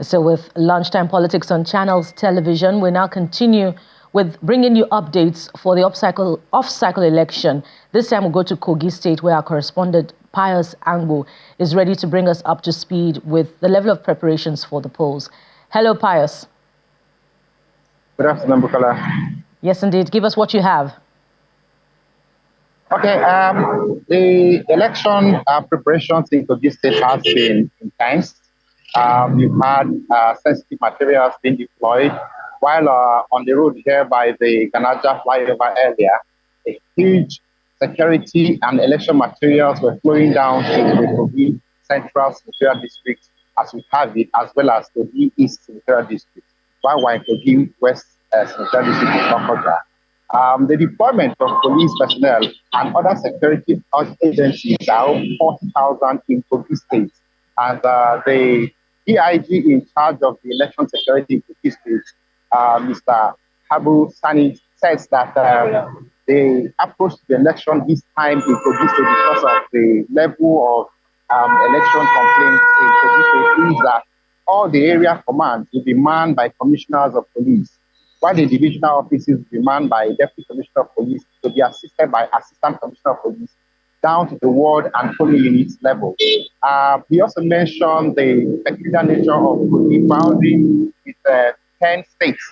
So with Lunchtime Politics on Channels Television, we now continue with bringing you updates for the off-cycle election. This time we'll go to Kogi State, where our correspondent Pius Ango is ready to bring us up to speed with the level of preparations for the polls. Hello, Pius. Good afternoon, Bukola. Yes, indeed. Give us what you have. Okay, the election preparations in Kogi State has been intense. We've had sensitive materials being deployed, while on the road here by the Ganaja flyover earlier, a huge security and election materials were flowing down to the Kogi Central Senatorial District, as we have it, as well as Kogi East Senatorial District, while we're in Kogi West Senatorial District in Kogi. The deployment of police personnel and other security agencies are 40,000 in Kogi State. And the DIG in charge of the election security in Kogi State, Mr. Habu Sani, says that the approach to the election this time in Kogi State, because of the level of election complaints in Kogi State, is that all the area commands will be manned by commissioners of police, while the divisional offices will be manned by Deputy Commissioner of Police to be assisted by Assistant Commissioner of Police down to the ward and polling units level. He also mentioned the peculiar nature of Kogi boundary with 10 states,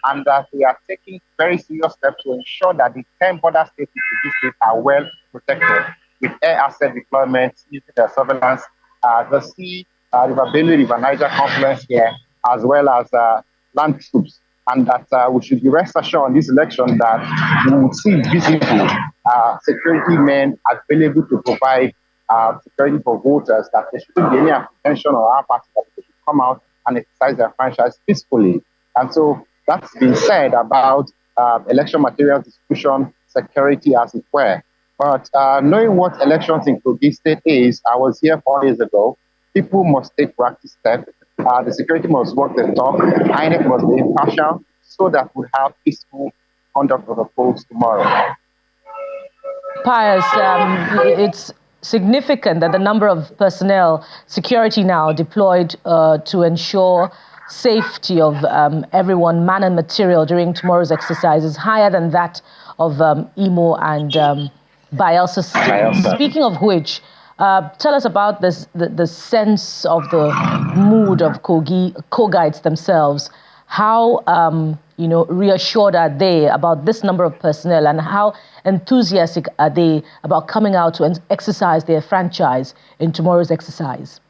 and that we are taking very serious steps to ensure that the 10 border states in Kogi State are well protected with air asset deployment using the surveillance, the sea, River Benue, River Niger confluence here, as well as land troops. And that we should be rest assured on this election that we will see visible security men available to provide security for voters, that there shouldn't be any apprehension on our part, that they should come out and exercise their franchise peacefully. And so that's been said about election materials distribution, security as it were. But knowing what elections in Kogi State is, I was here 4 years ago, people must take practice steps. The security must work the talk. INEC must be impartial so that we have peaceful conduct of the polls tomorrow. Pius, it's significant that the number of personnel, security now deployed to ensure safety of everyone, man and material during tomorrow's exercise is higher than that of Imo and Bayelsa State. Speaking of which, tell us about this, the sense of the mood of Kogites themselves. How reassured are they about this number of personnel, and how enthusiastic are they about coming out to exercise their franchise in tomorrow's exercise?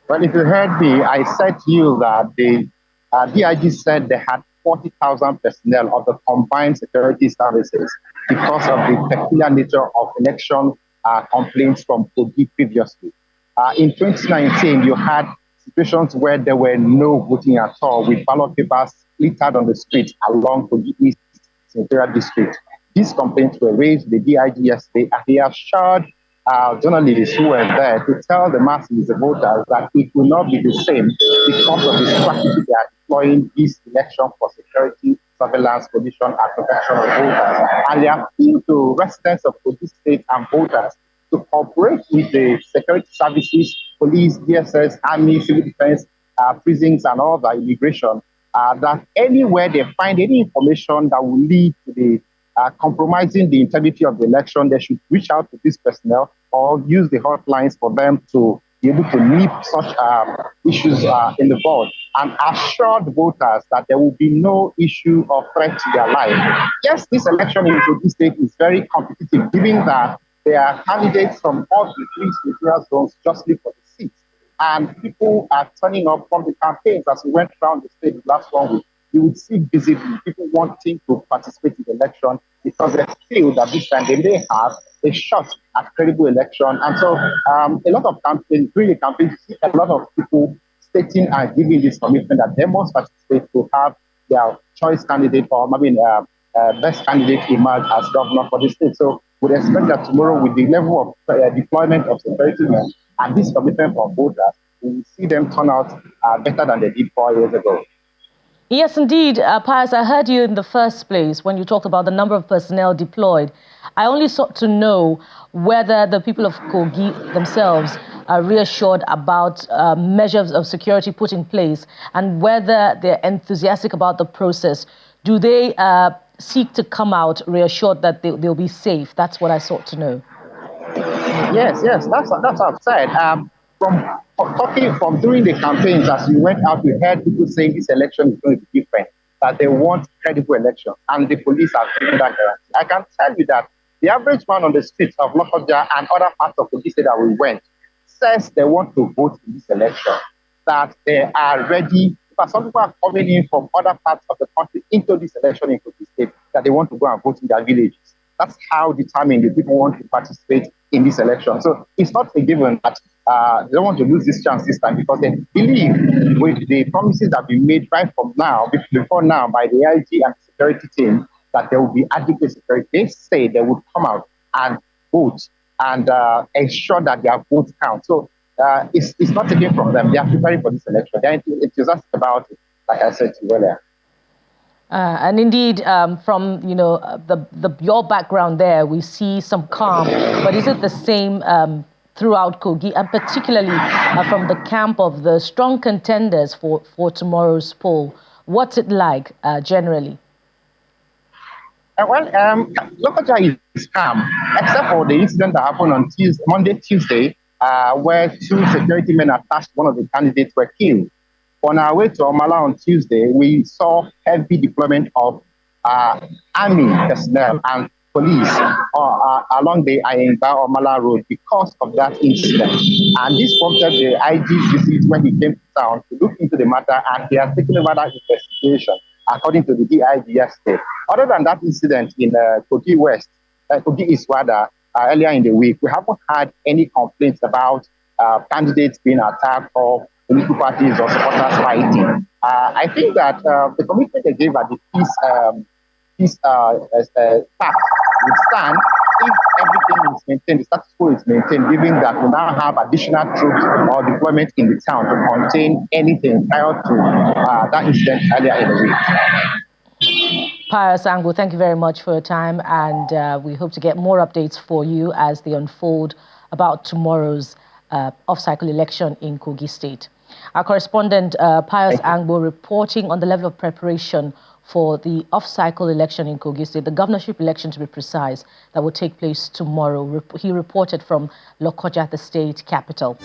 Well, if you heard me, I said to you that the DIG said they had 40,000 personnel of the combined security services because of the peculiar nature of election complaints from Kogi previously. In 2019, you had situations where there were no voting at all, with ballot papers littered on the streets along Kogi East Senatorial District. These complaints were raised with the DIG yesterday, and they assured journalists who were there to tell the masses, the voters, that it will not be the same because of the strategy they are deploying this election for security, surveillance, condition, and protection of voters. And they appeal to residents of Kogi State and voters to cooperate with the security services, police, DSS, army, civil defense, prisons, and all the immigration, that anywhere they find any information that will lead to the compromising the integrity of the election, they should reach out to this personnel or use the hotlines for them to be able to nip such issues in the bud, and assure the voters that there will be no issue or threat to their life. Yes, this election in Kogi State is very competitive, given that there are candidates from all the three senatorial zones justly for the seats. And people are turning up from the campaigns as we went around the state last 1 week. You would see visibly people wanting to participate in the election because they feel that this time they may have a shot at credible election. And so a lot of campaigns, during the campaign, you see a lot of people stating and giving this commitment that they must participate to have their choice candidate or maybe best candidate emerge as governor for the state. So we'd expect that tomorrow, with the level of deployment of security men and this commitment from voters, we will see them turn out better than they did 4 years ago. Yes, indeed. Pius, I heard you in the first place when you talked about the number of personnel deployed. I only sought to know whether the people of Kogi themselves reassured about measures of security put in place and whether they're enthusiastic about the process? Do they seek to come out reassured that they'll be safe? That's what I sought to know. Yes, that's what I've said. From during the campaigns, as we went out, we heard people saying this election is going to be different, that they want credible elections, and the police have given that guarantee. I can tell you that the average man on the streets of Lokoja and other parts of Kogi State that we went says they want to vote in this election, that they are ready. But some people are coming in from other parts of the country into this election in Kogi State, that they want to go and vote in their villages. That's how determined the people want to participate in this election. So it's not a given that they don't want to lose this chance this time, because they believe with the promises that have been made right from now, before now, by the IG and the security team, that there will be adequate security. They say they would come out and vote and ensure that their votes count. So it's not taken from them. They are preparing for this election. They're enthusiastic about it, like I said to you earlier. And indeed, from your background there, we see some calm. But is it the same throughout Kogi, and particularly from the camp of the strong contenders for tomorrow's poll? What's it like generally? Lokoja is calm, except for the incident that happened on Tuesday, where two security men attached one of the candidates were killed. On our way to Omala on Tuesday, we saw heavy deployment of army personnel and police along the Ayenga-Omala road because of that incident. And this prompted the IG's visit when he came to town to look into the matter, and he has taken over that investigation, according to the DIG yesterday. Other than that incident in Kogi East rather, earlier in the week, we haven't had any complaints about candidates being attacked or political parties or supporters fighting. I think that the commitment they gave at the peace pact would stand if everything is maintained, the status quo is maintained, given that we now have additional troops or deployment in the town to contain anything prior to that incident earlier in the week. Pius Angbo, thank you very much for your time, and we hope to get more updates for you as they unfold about tomorrow's off-cycle election in Kogi State. Our correspondent, Pius Angbo, reporting on the level of preparation for the off-cycle election in Kogi State, the governorship election to be precise, that will take place tomorrow. He reported from Lokoja, the state capital.